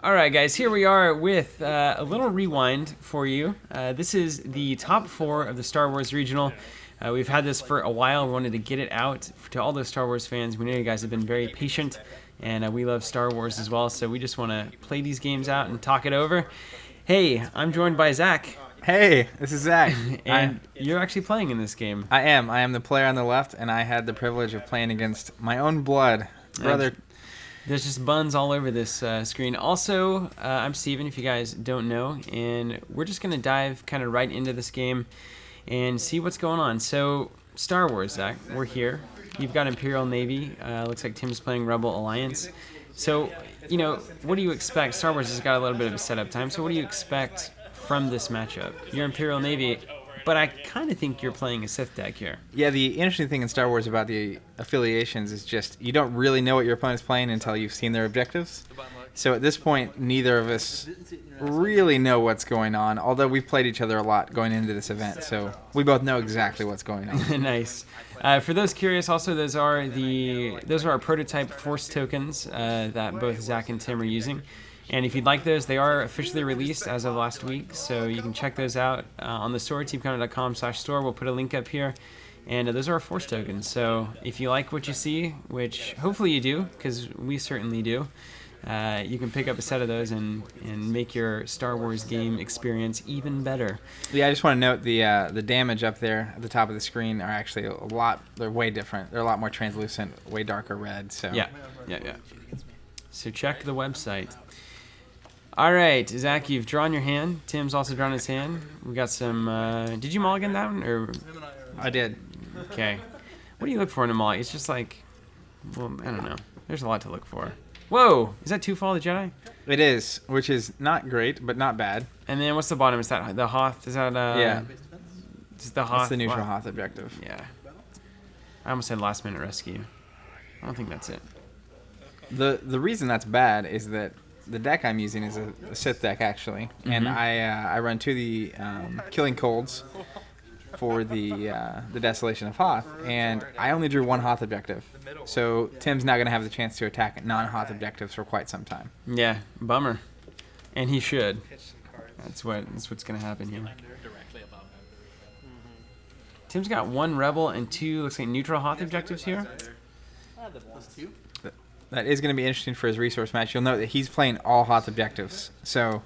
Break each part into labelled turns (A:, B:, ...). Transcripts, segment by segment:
A: All right, guys, here we are with a little rewind for you. This is the top 4 of the Star Wars Regional. We've had this for a while. We wanted to get it out to all those Star Wars fans. We know you guys have been very patient, and we love Star Wars as well, so we just want to play these games out and talk it over. Hey, I'm joined by Zach.
B: Hey, this is Zach.
A: And you're actually playing in this game.
B: I am. I am the player on the left, and I had the privilege of playing against my own blood brother.
A: There's just buns all over this screen. Also, I'm Steven, if you guys don't know, and we're just going to dive kind of right into this game and see what's going on. So, Star Wars, Zach, we're here. You've got Imperial Navy. Looks like Tim's playing Rebel Alliance. So, you know, what do you expect? Star Wars has got a little bit of a setup time, so what do you expect from this matchup? You're Imperial Navy, but I kind of think you're playing a Sith deck here.
B: Yeah, the interesting thing in Star Wars about the affiliations is just you don't really know what your opponent's playing until you've seen their objectives. So at this point, neither of us really know what's going on, although we've played each other a lot going into this event, so we both know exactly what's going on.
A: Nice. For those curious, also, those are our prototype Force tokens that both Zach and Tim are using. And if you'd like those, they are officially released as of last week, so you can check those out on the store, teamcounter.com/store. We'll put a link up here. And those are our Force tokens. So if you like what you see, which hopefully you do, because we certainly do, you can pick up a set of those and make your Star Wars game experience even better.
B: Yeah, I just want to note the damage up there at the top of the screen are actually they're way different. They're a lot more translucent, way darker red. So
A: Yeah. So check the website. All right, Zach, you've drawn your hand. Tim's also drawn his hand. We got some. Did you mulligan that one, or?
B: I did.
A: Okay. What do you look for in a mulligan? It's just like, well, I don't know. There's a lot to look for. Whoa! Is that 2 Fall of the Jedi?
B: It is, which is not great, but not bad.
A: And then what's the bottom? Is that the Hoth? Is that
B: yeah?
A: Is the Hoth?
B: That's the neutral Hoth objective.
A: Yeah. I almost said last minute rescue. I don't think that's it.
B: The reason that's bad is that the deck I'm using is a Sith deck, actually, and I run 2 of the Killing Colds for the Desolation of Hoth, and I only drew 1 Hoth objective, so Tim's not going to have the chance to attack non-Hoth objectives for quite some time.
A: Yeah, bummer. And he should. That's what's going to happen here. Tim's got 1 Rebel and 2, looks like, neutral Hoth objectives here.
B: That is going to be interesting for his resource match. You'll note that he's playing all Hoth objectives, so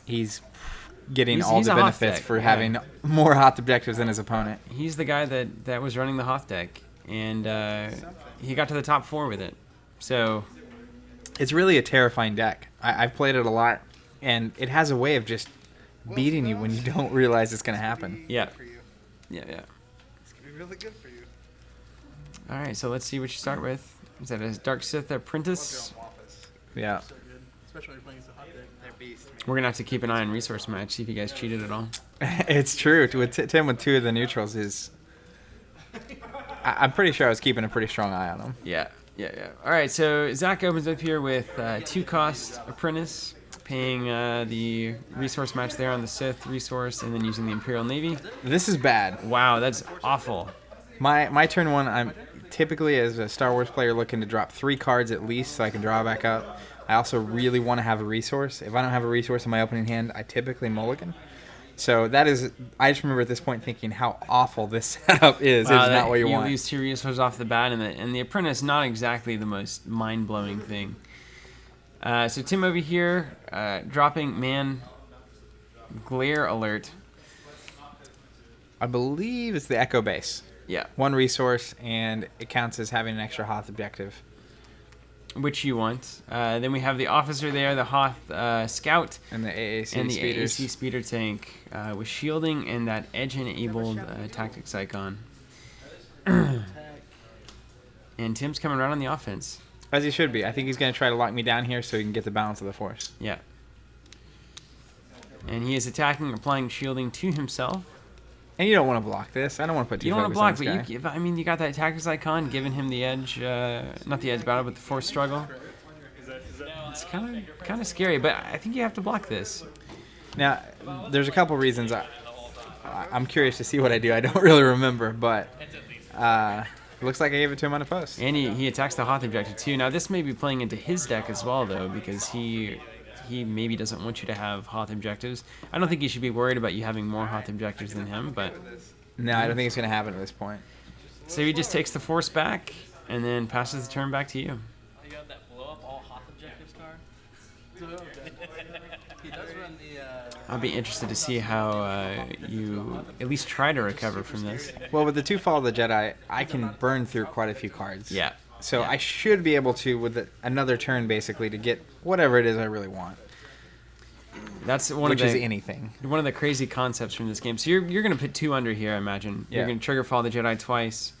B: he's getting all the benefits for having more Hoth objectives than his opponent.
A: He's the guy that was running the Hoth deck, and he got to the top 4 with it. So
B: it's really a terrifying deck. I've played it a lot, and it has a way of just beating you when you don't realize it's going to happen.
A: Yeah. It's
C: going to be really good for you.
A: All right, so let's see what you start with. Is that a Dark Sith Apprentice?
B: Yeah.
A: We're going to have to keep an eye on resource match, see if you guys cheated at all.
B: It's true. Tim with 2 of the neutrals is... I'm pretty sure I was keeping a pretty strong eye on him.
A: Yeah. All right, so Zach opens up here with 2-cost Apprentice, paying the resource match there on the Sith resource, and then using the Imperial Navy.
B: This is bad.
A: Wow, that's awful.
B: My turn 1, I'm typically, as a Star Wars player, looking to drop 3 cards at least so I can draw back up. I also really want to have a resource. If I don't have a resource in my opening hand, I typically mulligan. So that is, I just remember at this point thinking how awful this setup is.
A: Wow,
B: it's not what you want.
A: You lose 2 resources off the bat, and the Apprentice, not exactly the most mind-blowing thing. So Tim over here, dropping Glare Alert.
B: I believe it's the Echo Base.
A: Yeah.
B: 1 resource, and it counts as having an extra Hoth objective.
A: Which you want. Then we have the officer there, the Hoth Scout.
B: And the AAC
A: and the
B: speeders.
A: AAC speeder tank with shielding and that edge-enabled tactics icon. And Tim's coming around on the offense.
B: As he should be. I think he's going to try to lock me down here so he can get the balance of the force.
A: Yeah. And he is attacking, applying shielding to himself.
B: And you don't want to block this. I don't want to put too
A: You don't want to block,
B: but
A: you got that tactics icon giving him the edge, not the edge battle, but the force struggle. It's kind of scary, but I think you have to block this.
B: Now, there's a couple reasons. I'm curious to see what I do. I don't really remember, but Looks like I gave it to him on a post.
A: And he attacks the Hoth objective too. Now this may be playing into his deck as well though, because he maybe doesn't want you to have Hoth objectives. I don't think you should be worried about you having more Hoth objectives than him, but
B: No, I don't think it's going to happen at this point.
A: so he just takes the force back and then passes the turn back to you.
D: You got that blow up all Hoth objectives card?
C: He does run the.
A: I'll be interested to see how you at least try to recover from this.
B: Well, with the 2 Fall of the Jedi, I can burn through quite a few cards.
A: Yeah.
B: So
A: Yeah.
B: I should be able to, with another turn, basically, to get whatever it is I really want,
A: That's one
B: which
A: of
B: is
A: the
B: anything.
A: one of the crazy concepts from this game. So you're going to put 2 under here, I imagine. You're
B: Yeah.
A: going to trigger Fall of the Jedi twice,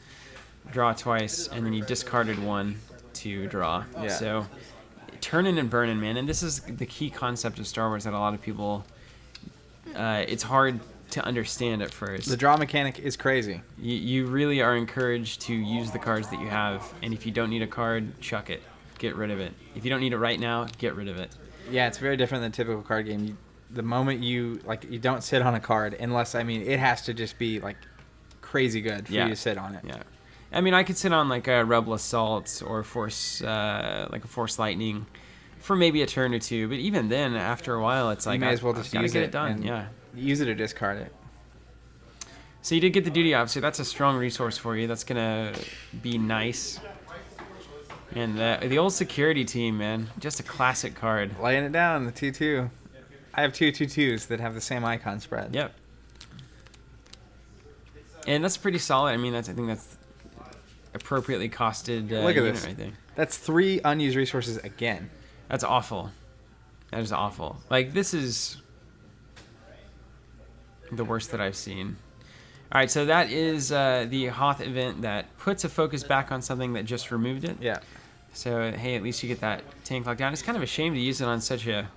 A: draw twice, and then you discarded 1 to draw.
B: Yeah.
A: So turning and burning, man. And this is the key concept of Star Wars that a lot of people, it's hard to understand at first.
B: The draw mechanic is crazy.
A: You really are encouraged to use the cards that you have, and if you don't need a card, chuck it. Get rid of it. If you don't need it right now, get rid of it.
B: Yeah, it's very different than a typical card game. The moment you don't sit on a card unless, it has to just be like crazy good for
A: Yeah.
B: you to sit on it.
A: Yeah. I mean, I could sit on like a Rebel Assault or Force, like a Force Lightning for maybe a turn or 2, but even then, after a while, it's like,
B: You may as well
A: I've
B: just
A: gotta
B: use
A: get
B: it
A: it done.
B: and
A: Yeah.
B: use it or discard it.
A: So you did get the duty officer. That's a strong resource for you. That's gonna be nice. And the old security team, man, just a classic card.
B: Laying it down, the 2/2. I have 2 2/2s that have the same icon spread.
A: Yep. And that's pretty solid. I mean, I think that's appropriately costed
B: Look at
A: unit
B: this.
A: right there.
B: That's 3 unused resources again.
A: That's awful. That is awful. Like, this is the worst that I've seen. All right, so that is the Hoth event that puts a focus back on something that just removed it.
B: Yeah.
A: So, hey, at least you get that tank locked down. It's kind of a shame to use it on such a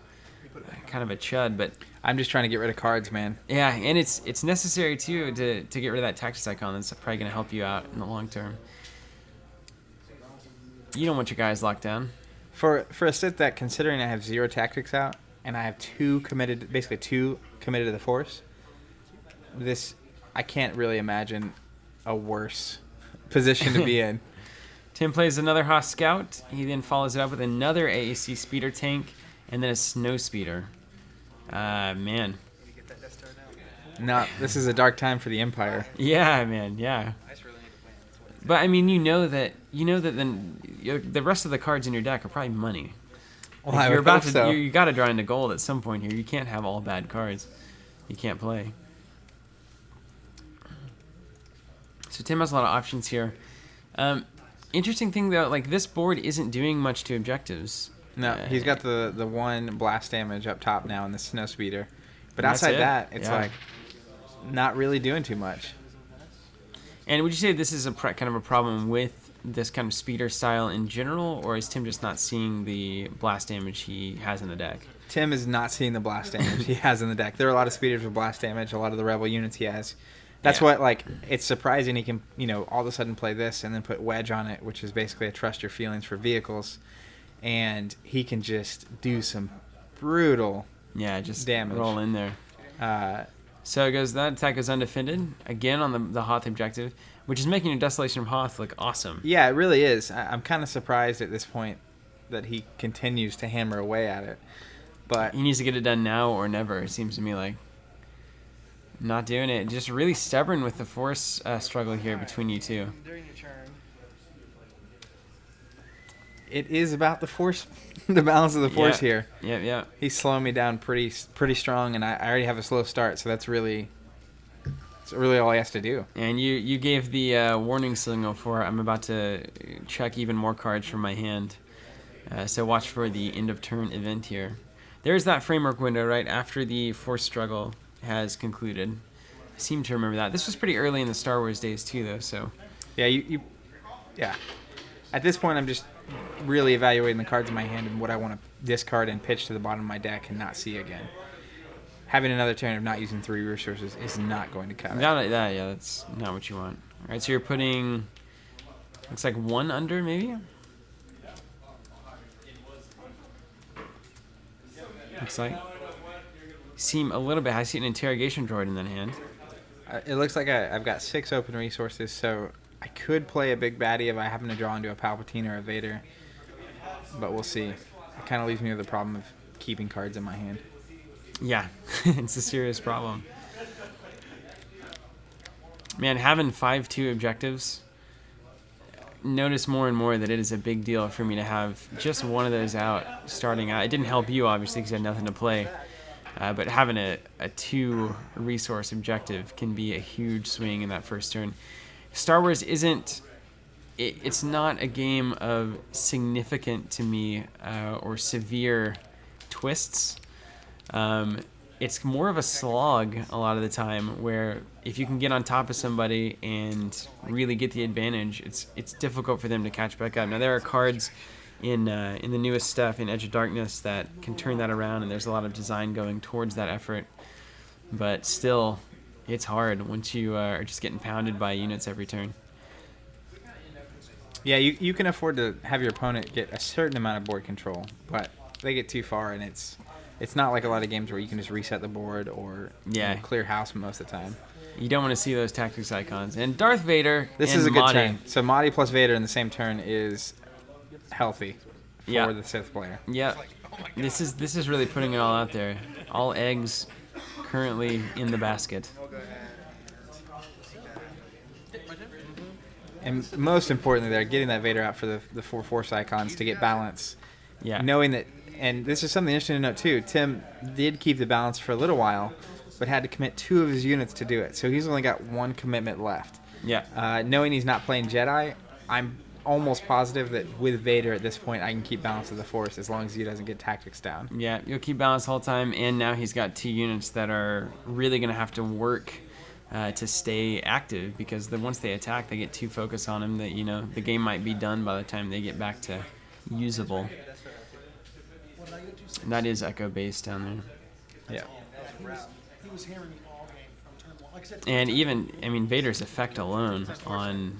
A: kind of a chud, but
B: I'm just trying to get rid of cards, man.
A: yeah, and it's necessary too to get rid of that tactics icon. That's probably going to help you out in the long term. You don't want your guys locked down.
B: For a sit that, considering I have 0 tactics out and I have 2 committed to the Force, I can't really imagine a worse position to be in.
A: Tim plays another Hoth Scout. He then follows it up with another AAC speeder tank and then a snow speeder. Man.
C: You get that Death Star now.
B: No, this is a dark time for the Empire.
A: Yeah, man, yeah.
C: I just really need to plan. That's what it's
A: But I mean, you know that then the rest of the cards in your deck are probably money.
B: Well,
A: Like,
B: I
A: you're
B: would
A: about
B: hope
A: to
B: so.
A: you got to draw into gold at some point here. You can't have all bad cards. You can't play. So Tim has a lot of options here. Interesting thing though, like this board isn't doing much to objectives.
B: No, he's got the 1 blast damage up top now in the snow speeder. But
A: And that's
B: outside
A: it.
B: that, it's
A: Yeah.
B: like not really doing too much.
A: And would you say this is kind of a problem with this kind of speeder style in general, or is Tim just not seeing the blast damage he has in the deck?
B: Tim is not seeing the blast damage he has in the deck. There are a lot of speeders with blast damage, a lot of the rebel units he has. That's
A: Yeah.
B: what, like, it's surprising he can, all of a sudden play this and then put Wedge on it, which is basically a trust your feelings for vehicles. And he can just do some brutal
A: Yeah, just
B: damage.
A: roll in there. So it goes. That attack goes undefended again on the Hoth objective, which is making a Desolation from Hoth look awesome.
B: Yeah, it really is. I'm kind of surprised at this point that he continues to hammer away at it. But
A: He needs to get it done now or never. It seems to me like not doing it. Just really stubborn with the force struggle here between you two.
C: during your turn.
B: it is about the force, the balance of the force
A: Yeah.
B: here.
A: Yep, yep.
B: He's slowing me down pretty strong, and I already have a slow start, so that's really all he has to do.
A: And you gave the warning signal for I'm about to check even more cards from my hand. So watch for the end of turn event here. There's that framework window right after the force struggle has concluded. I seem to remember that. This was pretty early in the Star Wars days too, though. So
B: Yeah, yeah. At this point, I'm just really evaluating the cards in my hand and what I want to discard and pitch to the bottom of my deck and not see again. Having another turn of not using 3 resources is not going to cut it.
A: yeah, that's not what you want. All right, so you're putting looks like 1 under maybe. Looks like. Seem a little bit. I see an interrogation droid in that hand.
B: It looks like I've got 6 open resources, so I could play a big baddie if I happen to draw into a Palpatine or a Vader, but we'll see. It kind of leaves me with the problem of keeping cards in my hand.
A: Yeah, it's a serious problem. Man, having 5-2 objectives, notice more and more that it is a big deal for me to have just one of those out starting out. It didn't help you, obviously, because you had nothing to play. But having a 2-resource objective can be a huge swing in that first turn. Star Wars isn't... It's not a game of significant to me or severe twists. It's more of a slog a lot of the time, where if you can get on top of somebody and really get the advantage, it's difficult for them to catch back up. Now there are cards in the newest stuff in Edge of Darkness that can turn that around, and there's a lot of design going towards that effort. But still, it's hard once you are just getting pounded by units every turn.
B: Yeah, you can afford to have your opponent get a certain amount of board control, but they get too far, and it's not like a lot of games where you can just reset the board or clear house most of the time.
A: You don't want to see those tactics icons. And Darth Vader
B: This
A: and
B: is a good
A: Mahdi.
B: turn. So Mahdi plus Vader in the same turn is healthy for
A: Yeah.
B: the Sith player.
A: Yeah, this is really putting it all out there. All eggs currently in the basket.
B: And most importantly, they're getting that Vader out for the 4 Force icons to get balance.
A: Yeah.
B: Knowing that, and this is something interesting to note too, Tim did keep the balance for a little while, but had to commit 2 of his units to do it. So he's only got 1 commitment left.
A: Yeah.
B: Knowing he's not playing Jedi, I'm almost positive that with Vader at this point, I can keep balance of the Force as long as he doesn't get tactics down.
A: Yeah, you'll keep balance the whole time, and now he's got 2 units that are really going to have to work to stay active, because once they attack, they get 2 focus on him that, the game might be done by the time they get back to usable. And that is Echo base down there.
B: Yeah.
A: And even, Vader's effect alone on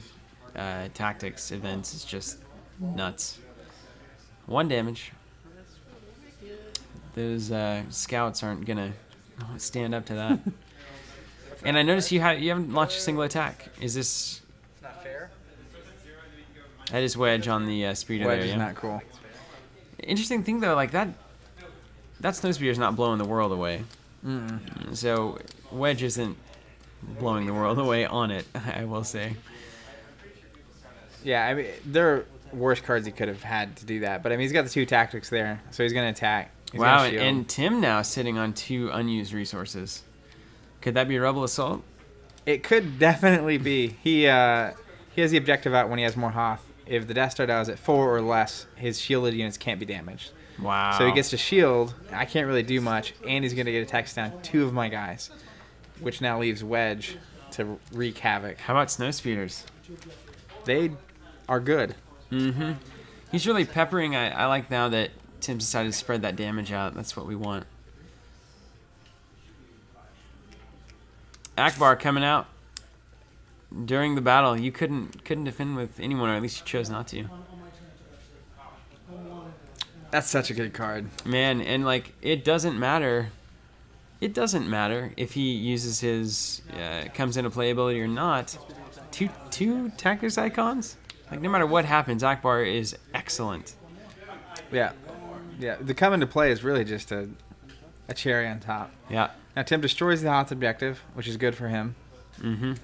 A: tactics events is just nuts. 1 damage. Those scouts aren't going to stand up to that. And I noticed you haven't launched a single attack. Is this...
C: It's not fair.
A: That is Wedge on the speeder
B: Wedge
A: there,
B: is
A: yeah?
B: not cool.
A: Interesting thing, though, like that snowspeeder's not blowing the world away. So Wedge isn't blowing the world away on it, I will say.
B: Yeah, I mean, there are worse cards he could have had to do that. But, I mean, he's got the 2 tactics there, so he's going to attack. He's
A: Wow,
B: gonna shield.
A: and Tim now sitting on 2 unused resources. Could that be Rebel Assault?
B: It could definitely be. He has the objective out when he has more Hoth. If the Death Star dials at 4 or less, his shielded units can't be damaged.
A: Wow.
B: So he gets to shield. I can't really do much, and he's going to get attacks down 2 of my guys, which now leaves Wedge to wreak havoc.
A: How about Snowspeeders?
B: They are good.
A: Mm-hmm. He's really peppering. I like now that Tim's decided to spread that damage out. That's what we want. Akbar coming out during the battle. You couldn't defend with anyone, or at least you chose not to.
B: That's such a good card.
A: Man, and it doesn't matter. It doesn't matter if he uses his comes into playability or not. Two tactics icons. No matter what happens, Akbar is excellent.
B: Yeah. The come into play is really just a cherry on top.
A: Yeah.
B: Now Tim destroys the Hoth objective, which is good for him.
A: Mm-hmm.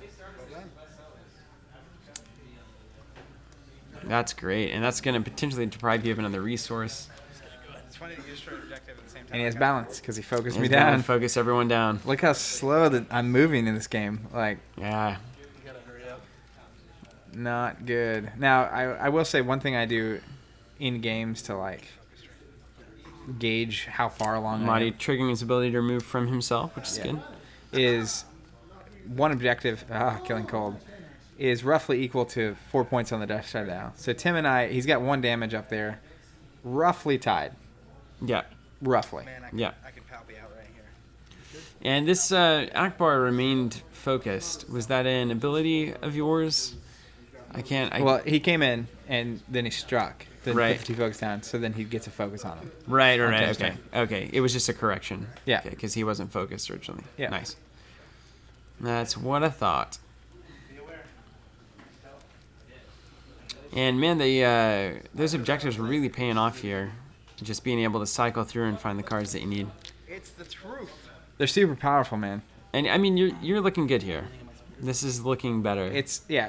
A: That's great, and that's going to potentially deprive you of another resource.
B: It's funny that you destroy the objective at the same time. And he has balance because he focused me
A: He's gonna
B: down.
A: Focus everyone down.
B: Look how slow that I'm moving in this game.
A: Yeah.
C: You gotta hurry up.
B: Not good. Now, I will say one thing I do in games to gauge how far along
A: Mahdi
B: I am
A: triggering his ability to remove from himself, which is good.
B: is one objective, killing cold, is roughly equal to 4 points on the Death Star now. So Tim and I, he's got 1 damage up there, roughly tied.
A: Yeah.
B: Roughly.
C: Man,
A: Yeah.
C: I can palpy out right here.
A: And this Akbar remained focused. Was that an ability of yours?
B: Well, he came in and then he struck. Then
A: Right.
B: put the 2 focus down, so then he gets a focus on him.
A: Right.
B: Tim's
A: Okay.
B: turn.
A: Okay. It was just a correction.
B: Yeah.
A: Because he wasn't focused originally.
B: Yeah.
A: Nice. That's what I thought. And man, those objectives were really paying off here. Just being able to cycle through and find the cards that you need.
C: It's the truth.
B: They're super powerful, man.
A: And I mean, you're looking good here. This is looking better.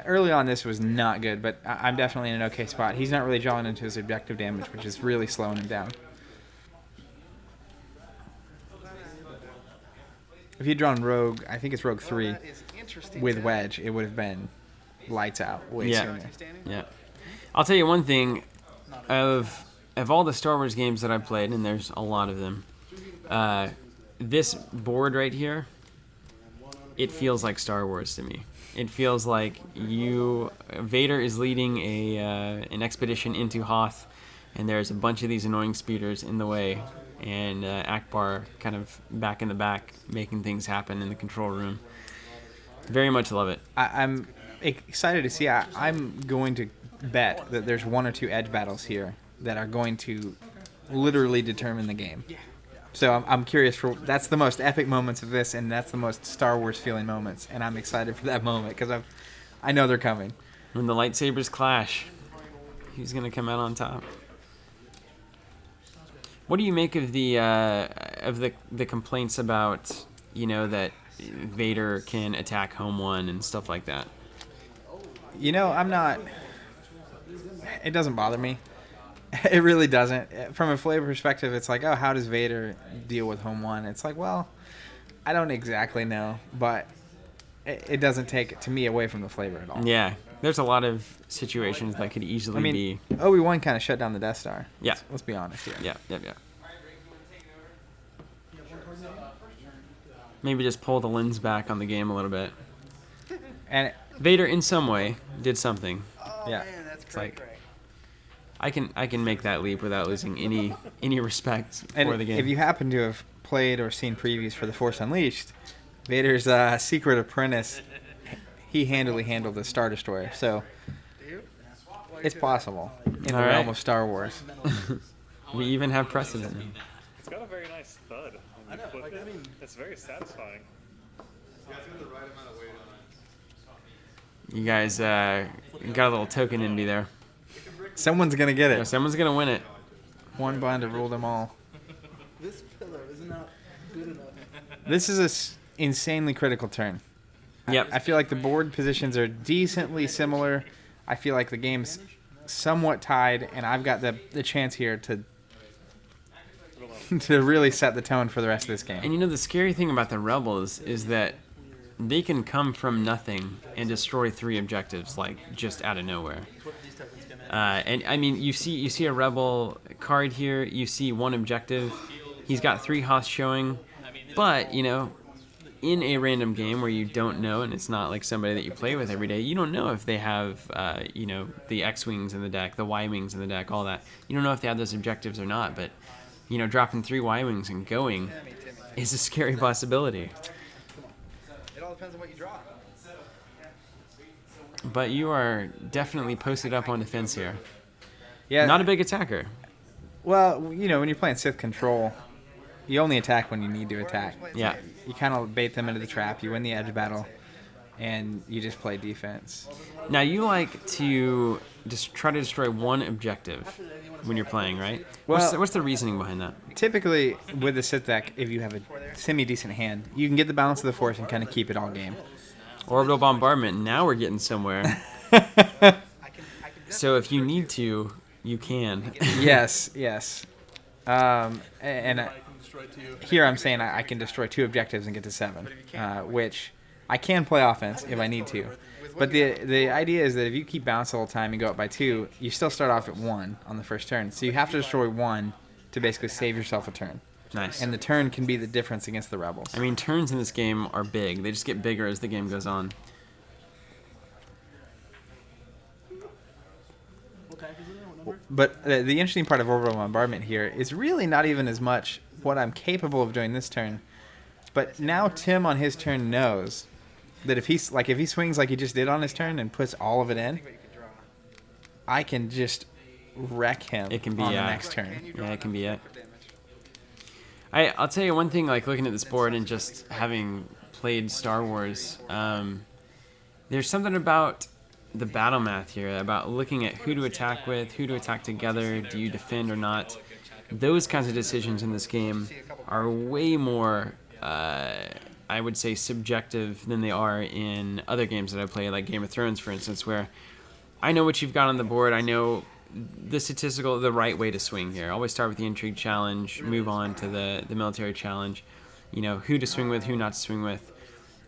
B: Early on this was not good, but I'm definitely in an okay spot. He's not really drawing into his objective damage, which is really slowing him down. If he'd drawn Rogue, I think it's Rogue 3,
C: That is interesting.
B: with Wedge, it would have been lights out way sooner.
A: Yeah. I'll tell you one thing. Of all the Star Wars games that I've played, and there's a lot of them, this board right here, it feels like Star Wars to me. It feels like Vader is leading an expedition into Hoth, and there's a bunch of these annoying speeders in the way, and Akbar kind of back in the back making things happen in the control room. Very much love it.
B: I'm excited to see. I'm going to bet that there's one or two edge battles here that are going to literally determine the game. Yeah. So I'm curious that's the most epic moments of this, and that's the most Star Wars feeling moments, and I'm excited for that moment because I know they're coming.
A: When the lightsabers clash, who's gonna come out on top? What do you make of the complaints about that Vader can attack home one and stuff like that?
B: I'm not. It doesn't bother me. It really doesn't. From a flavor perspective, it's like, oh, how does Vader deal with home one? It's like, well, I don't exactly know, but it doesn't take it to me away from the flavor at all.
A: Yeah, there's a lot of situations that could easily be.
B: Obi-Wan kind of shut down the Death Star.
A: Yeah.
B: Let's be honest here.
A: Yeah. Maybe just pull the lens back on the game a little bit.
B: And
A: Vader, in some way, did something.
C: Oh,
B: Yeah.
C: man, that's
A: It's like-
C: great.
A: I can make that leap without losing any respect
B: And
A: for the game.
B: if you happen to have played or seen previews for The Force Unleashed, Vader's secret apprentice, he handily handled the Star Destroyer. So it's possible in the
A: All
B: realm
A: right.
B: of Star Wars.
A: We even have precedent.
E: It's got a very nice thud. When you flip it. It's very satisfying.
A: You guys got a little token envy there.
B: Someone's going to get
A: Yeah,
B: it.
A: someone's gonna win it.
B: One blind to rule them all.
C: This pillow is not good enough.
B: This is an insanely critical turn.
A: Yep.
B: I feel like the board positions are decently similar. I feel like the game's somewhat tied, and I've got the chance here to really set the tone for the rest of this game.
A: And the scary thing about the Rebels is that they can come from nothing and destroy 3 objectives, like, just out of nowhere. And I mean, you see a Rebel card here. You see 1 objective. He's got 3 Hoths showing, but in a random game where you don't know, and it's not like somebody that you play with every day, you don't know if they have the X-wings in the deck, the Y-wings in the deck, all that. You don't know if they have those objectives or not. But dropping 3 Y-wings and going is a scary possibility.
C: It all depends on what you draw.
A: But you are definitely posted up on defense here.
B: Yeah.
A: Not a big attacker.
B: Well, when you're playing Sith Control, you only attack when you need to attack.
A: Yeah.
B: You kind of bait them into the trap. You win the edge battle, and you just play defense.
A: Now, you like to just try to destroy 1 objective when you're playing, right?
B: Well-
A: What's the reasoning behind that?
B: Typically, with the Sith deck, if you have a semi-decent hand, you can get the balance of the Force and kind of keep it all game.
A: Orbital bombardment. Now we're getting somewhere. So if you need to, you can.
B: Yes. Here I'm saying I can destroy 2 objectives and get to 7, which I can play offense if I need to. But the idea is that if you keep bounce the whole time and go up by 2, you still start off at 1 on the first turn. So you have to destroy 1 to basically save yourself a turn.
A: Nice.
B: And the turn can be the difference against the Rebels.
A: I mean, turns in this game are big. They just get bigger as the game goes on.
B: But the interesting part of orbital bombardment here is really not even as much what I'm capable of doing this turn. But now Tim on his turn knows that if he swings like he just did on his turn and puts all of it in, I can just wreck him
A: It can be,
B: on the
A: yeah.
B: next turn.
A: Yeah, it can be it. I'll tell you one thing, like looking at this board and just having played Star Wars, there's something about the battle math here, about looking at who to attack with, who to attack together, do you defend or not. Those kinds of decisions in this game are way more, I would say, subjective than they are in other games that I play, like Game of Thrones, for instance, where I know what you've got on the board. I know the right way to swing here. Always start with the intrigue challenge, move on to the military challenge. You know, who to swing with, who not to swing with.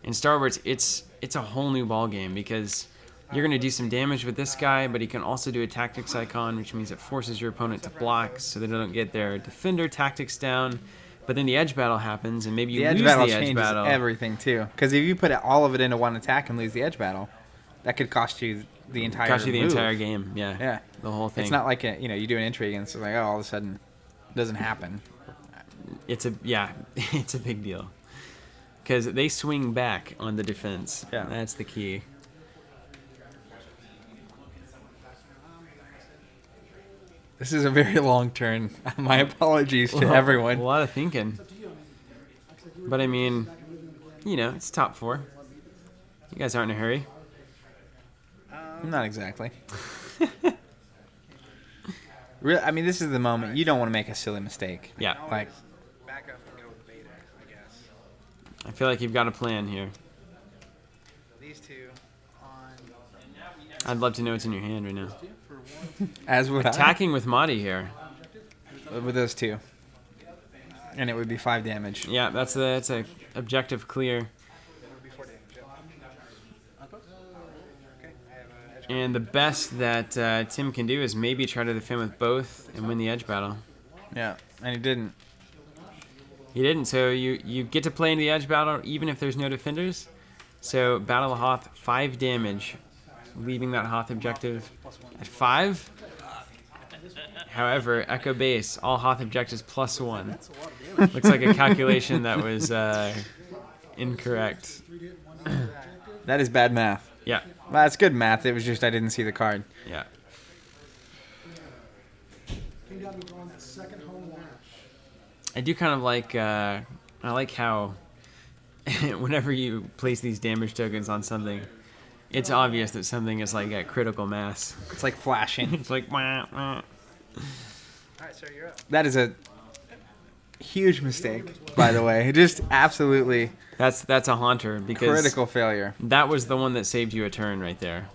A: In Star Wars, it's a whole new ball game because you're going to do some damage with this guy, but he can also do a tactics icon, which means it forces your opponent to block so they don't get their defender tactics down. But then the edge battle happens, and maybe you lose the edge
B: changes
A: battle.
B: Everything too, because if you put all of it into one attack and lose the edge battle, that could cost you the entire
A: entire game. Yeah, the whole thing.
B: It's not like you do an intrigue and it's like, oh, all of a sudden it doesn't happen.
A: It's a big deal because they swing back on the defense.
B: Yeah,
A: that's the key.
B: This is a very long turn. My apologies to everyone.
A: A lot of thinking. But I mean, it's top 4. You guys aren't in a hurry.
B: Not exactly. I mean, this is the moment. You don't want to make a silly mistake.
A: Yeah.
B: Like,
C: Back up and go with Beta, I guess.
A: I feel like you've got a plan here.
C: These two on
A: I'd love to know what's in your hand right now.
B: as would
A: Attacking with Mahdi here.
B: with those two, and it would be 5 damage.
A: Yeah, that's a objective clear.
C: before damage. Okay, I have an edge.
A: And the best that Tim can do is maybe try to defend with both and win the edge battle.
B: Yeah, and he didn't.
A: He didn't, so you get to play in the edge battle even if there's no defenders. So Battle of Hoth, 5 damage, leaving that Hoth objective at 5. However, Echo Base, all Hoth objectives +1. Looks like a calculation that was incorrect.
B: That is bad math.
A: Yeah,
B: Well, that's good math. It was just I didn't see the card.
A: yeah.
F: Came down to drawing that second home launch.
A: I do kind of like, I like how whenever you place these damage tokens on something, it's obvious that something is like at critical mass.
B: It's like flashing.
A: It's like, wah, wah.
C: All right, sir, you're up.
B: That is a huge mistake, by the way. Just absolutely
A: That's a haunter because
B: critical failure.
A: that was the one that saved you a turn right there.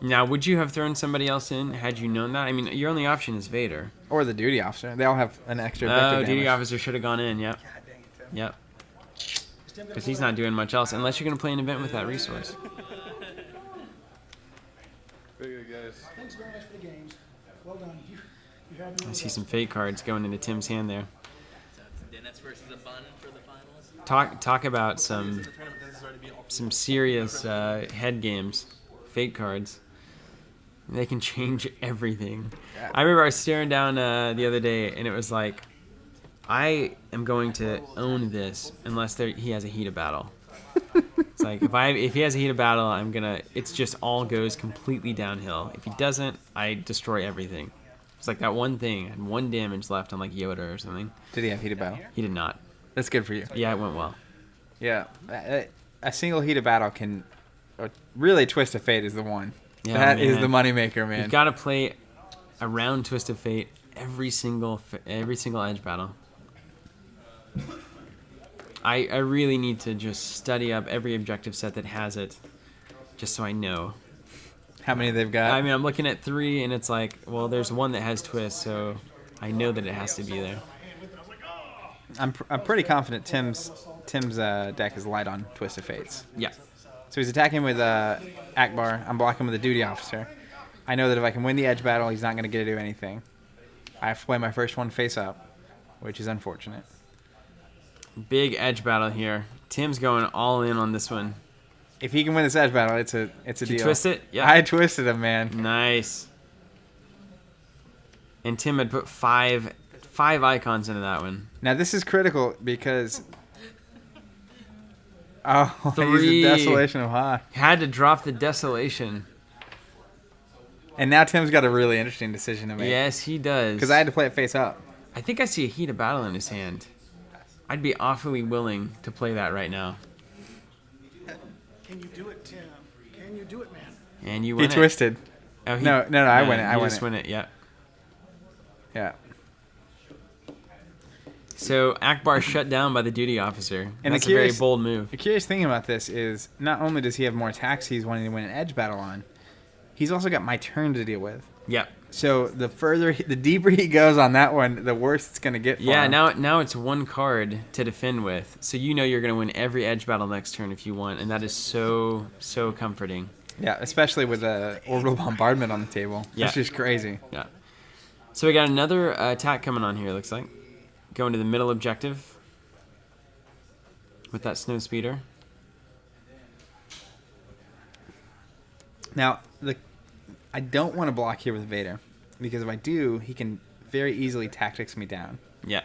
A: Now, would you have thrown somebody else in had you known that? I mean, your only option is Vader.
B: Or the duty officer. They all have an extra
A: Oh,
B: vector
A: duty
B: damage.
A: officer should have gone in. Yep.
C: God dang it, Tim.
A: Yep. Because he's not doing much else unless you're going to play an event with that resource.
E: Very good, guys.
F: Thanks very much for the games. Well done. You had me
A: I
F: on
A: see
F: the
A: some fate cards going into Tim's hand there.
D: So it's Dennis versus a bun for the finals.
A: Talk about some serious head games, fate cards. They can change everything. I remember I was staring down the other day, and it was like, I am going to own this unless he has a heat of battle. It's like if he has a heat of battle, it's just all goes completely downhill. If he doesn't, I destroy everything. It's like that one thing. I had 1 damage left on like Yoda or something.
B: Did he have heated battle?
A: He did not.
B: That's good for you.
A: Yeah, it went well.
B: Yeah. A single heated battle can really Twist of Fate is the one.
A: Yeah,
B: That is
A: man.
B: the moneymaker, man.
A: You've got to play around Twist of Fate every single edge battle. I really need to just study up every objective set that has it, just so I know.
B: How many they've got?
A: I mean, I'm looking at 3, and it's like, well, there's one that has Twist, so I know that it has to be there.
B: I'm pretty confident Tim's deck is light on Twist of Fates.
A: Yeah.
B: So he's attacking with Akbar. I'm blocking with a duty officer. I know that if I can win the edge battle, he's not going to get to do anything. I have to play my first one face up, which is unfortunate.
A: Big edge battle here. Tim's going all in on this one.
B: If he can win this edge battle, it's a
A: Did
B: deal.
A: you twist it? Yeah.
B: I twisted him, man.
A: Nice. And Tim had put five icons into that one.
B: Now this is critical because I used
A: 3.
B: the Desolation of Ha.
A: Had to drop the Desolation.
B: And now Tim's got a really interesting decision to make.
A: Yes, he does.
B: Because I had to play it face up.
A: I think I see a heat of battle in his hand. I'd be awfully willing to play that right now.
F: Can you do it, Tim? Can you do it, man?
A: And you
B: He
A: win it.
B: twisted.
A: Oh,
B: No, I win it.
A: You
B: I win
A: just
B: it.
A: win it, yeah.
B: Yeah.
A: So Akbar shut down by the duty officer.
B: And
A: That's
B: the
A: a very
B: curious-
A: bold move.
B: The curious thing about this is not only does he have more attacks he's wanting to win an edge battle on, he's also got my turn to deal with.
A: Yep.
B: So the deeper he goes on that one, the worse it's going to get for
A: Yeah,
B: him.
A: now it's one card to defend with. So you know you're going to win every edge battle next turn if you want, and that is so comforting.
B: Yeah, especially with the orbital bombardment on the table.
A: Yeah.
B: That's just crazy.
A: Yeah. So we got another attack coming on here, looks like. Going to the middle objective with that snow speeder.
B: Now, I don't want to block here with Vader, because if I do, he can very easily tactics me down.
A: Yeah.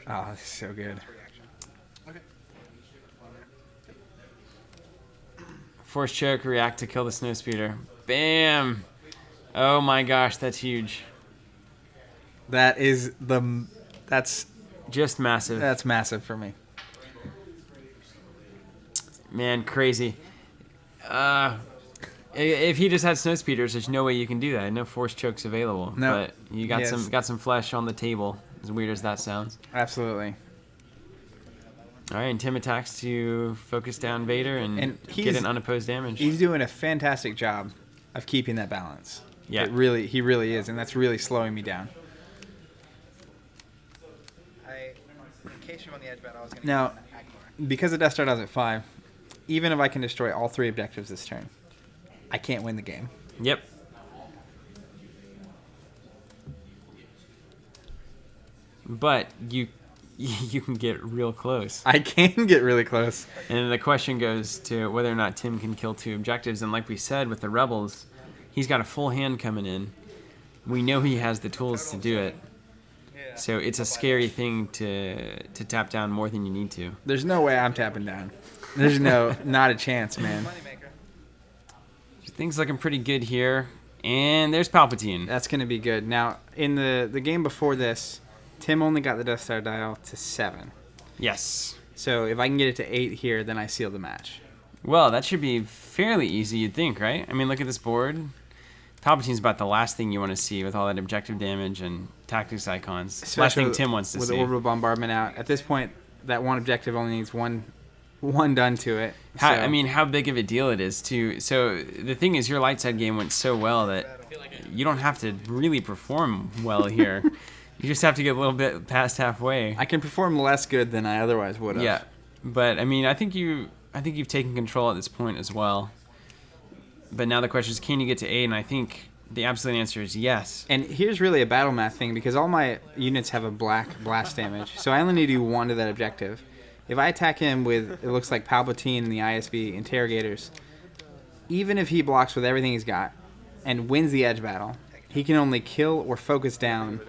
B: Oh, this is so good.
A: Force choke, react to kill the snow speeder. Bam! Oh my gosh, that's huge.
B: That's
A: Just massive.
B: that's massive for me.
A: Man, crazy. If he just had snow speeders, there's no way you can do that. No force chokes available.
B: No.
A: But you got
B: Yes.
A: some flesh on the table. As weird as that sounds.
B: Absolutely.
A: All right, and Tim attacks to focus down Vader and get
B: he's-
A: an unopposed damage.
B: He's doing a fantastic job of keeping that balance.
A: Yeah.
B: He really is, and that's really slowing me down.
C: In case you won the edge battle, I was going to
B: Now,
C: Akbar.
B: because the Death Star does at 5, even if I can destroy all 3 objectives this turn, I can't win the game.
A: Yep. But you can get real close.
B: I can get really close.
A: And then the question goes to whether or not Tim can kill 2 objectives. And like we said with the Rebels, he's got a full hand coming in. We know he has the tools to do it. So it's a scary thing to tap down more than you need to.
B: There's no way I'm tapping down. There's not a chance, man.
A: Things looking pretty good here. And there's Palpatine.
B: That's going to be good. Now, in the game before this, Tim only got the Death Star dial to 7.
A: Yes.
B: So if I can get it to 8 here, then I seal the match.
A: Well, that should be fairly easy, you'd think, right? I mean, look at this board. Palpatine's about the last thing you want to see with all that objective damage and tactics icons. Last
B: Especially
A: thing Tim wants to
B: with
A: see.
B: the orbital bombardment out. At this point, that one objective only needs one done to it.
A: How,
B: So-
A: I mean, how big of a deal it is, too. So the thing is, your light side game went so well that you don't have to really perform well here. You just have to get a little bit past halfway.
B: I can perform less good than I otherwise would have.
A: Yeah, but I mean, I think you've taken control at this point as well. But now the question is, can you get to 8? And I think the absolute answer is yes.
B: And here's really a battle math thing, because all my units have a black blast damage, so I only need to do 1 to that objective. If I attack him with, it looks like Palpatine and the ISB interrogators, even if he blocks with everything he's got and wins the edge battle, he can only kill or focus down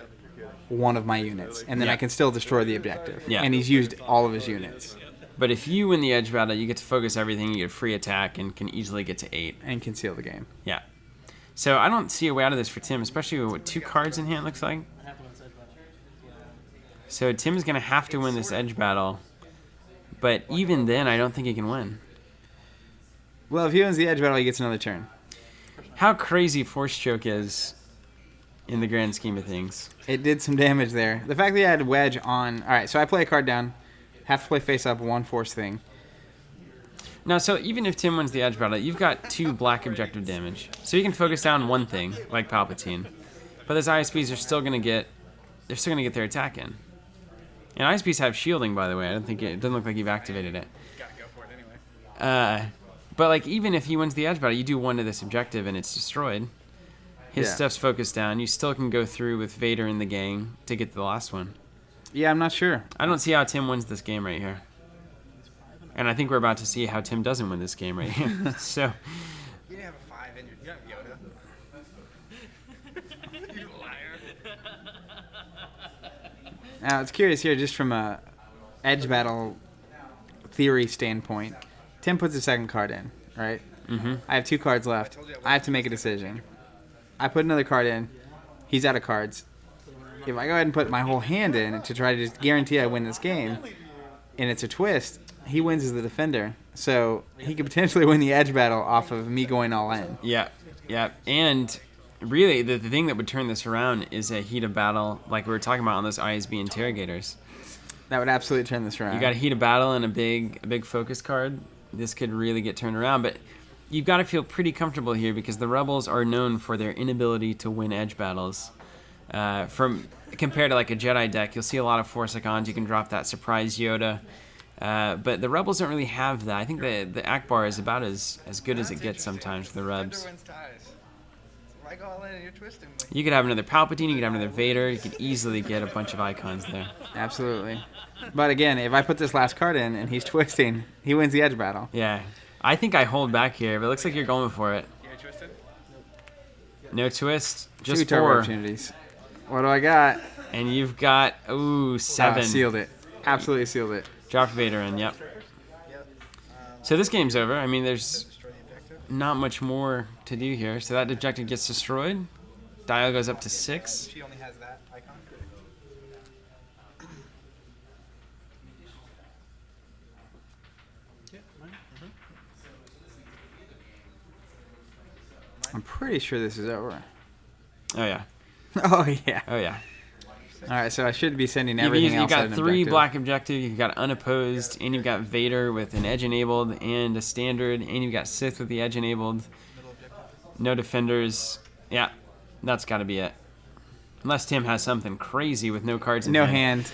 B: 1 of my units, and then
A: Yeah.
B: I can still destroy the objective.
A: Yeah.
B: And he's used all of his units
A: But if you win the edge battle, you get to focus everything, you get a free attack, and can easily get to 8.
B: and can seal the game.
A: Yeah. So I don't see a way out of this for Tim, especially with 2 cards in hand, looks like. So Tim's going to have to win this edge battle. But even then, I don't think he can win.
B: Well, if he wins the edge battle, he gets another turn.
A: How crazy Force Choke is in the grand scheme of things.
B: It did some damage there. The fact that he had Wedge on... All right, so I play a card down, have to play face-up, 1 force thing.
A: Now, so even if Tim wins the edge battle, you've got 2 black objective damage. So you can focus down 1 thing, like Palpatine. But those ISBs are still going to get... They're still going to get their attack in. And ISBs have shielding, by the way. It doesn't look like you've activated it.
C: Gotta go for it anyway.
A: But like even if he wins the edge battle, you do 1 to this objective and it's destroyed. His
B: Yeah.
A: stuff's focused down. You still can go through with Vader in the gang to get the last one.
B: Yeah, I'm not sure.
A: I don't see how Tim wins this game right here. And I think we're about to see how Tim doesn't win this game right here. So,
C: You didn't have a 5 in your... You don't have Yoda. You liar.
B: Now, it's curious here, just from a edge battle theory standpoint. Tim puts a second card in, right?
A: mm-hmm.
B: I have 2 cards left. I have to make a decision. I put another card in. He's out of cards. If I go ahead and put my whole hand in to try to just guarantee I win this game, and it's a twist, he wins as the defender. So he could potentially win the edge battle off of me going all in.
A: Yeah, yeah. And really, the thing that would turn this around is a heat of battle, like we were talking about on those ISB interrogators.
B: That would absolutely turn this around.
A: You got a heat of battle and a big focus card. This could really get turned around, but you've got to feel pretty comfortable here because the Rebels are known for their inability to win edge battles. Compared to like a Jedi deck, you'll see a lot of Force icons. You can drop that surprise Yoda. But the Rebels don't really have that. I think the Akbar is about as good as it gets sometimes for the Rebs. You could have another Palpatine, you could have another Vader, you could easily get a bunch of icons there.
B: Absolutely. But again, if I put this last card in and he's twisting, he wins the edge battle.
A: Yeah. I think I hold back here, but it looks like you're going for it. No twist, just
B: 2 turbo
A: 4.
B: opportunities. What do I got?
A: And you've got, 7.
B: Sealed it. Absolutely sealed it.
A: Drop Vader in, yep. So this game's over. I mean, there's not much more to do here. So that objective gets destroyed. Dial goes up to 6.
C: She only has that icon.
B: I'm pretty sure this is over.
A: Oh, yeah.
B: Oh, yeah.
A: Oh, yeah.
B: All right, so I should be sending everything
A: You've
B: else
A: got
B: at an
A: 3
B: objective.
A: black objective, you've got unopposed, and you've got Vader with an edge enabled and a standard, and you've got Sith with the edge enabled. No defenders. Yeah, that's got to be it. Unless Tim has something crazy with no cards in
B: No
A: hand.
B: hand.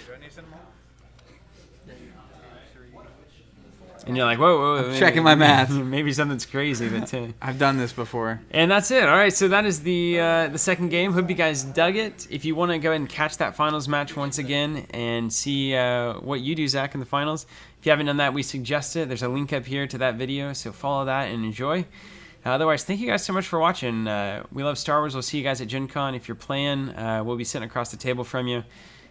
A: And you're like, whoa.
B: Checking my math.
A: Maybe something's crazy, but
B: I've done this before.
A: and that's it. All right, so that is the second game. Hope you guys dug it. If you want to go ahead and catch that finals match once again and see what you do, Zach, in the finals, if you haven't done that, we suggest it. There's a link up here to that video, so follow that and enjoy. Otherwise, thank you guys so much for watching. We love Star Wars. We'll see you guys at Gen Con. If you're playing, we'll be sitting across the table from you,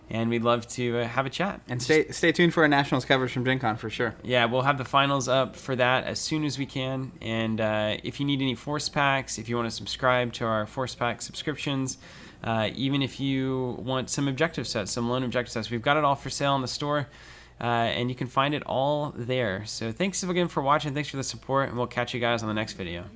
A: and we'd love to have a chat.
B: And stay tuned for our Nationals coverage from Gen Con for sure.
A: Yeah, we'll have the finals up for that as soon as we can. And if you need any Force Packs, if you want to subscribe to our Force Pack subscriptions, even if you want some objective sets, some lone objective sets, we've got it all for sale in the store. And you can find it all there. So thanks again for watching. Thanks for the support, and we'll catch you guys on the next video.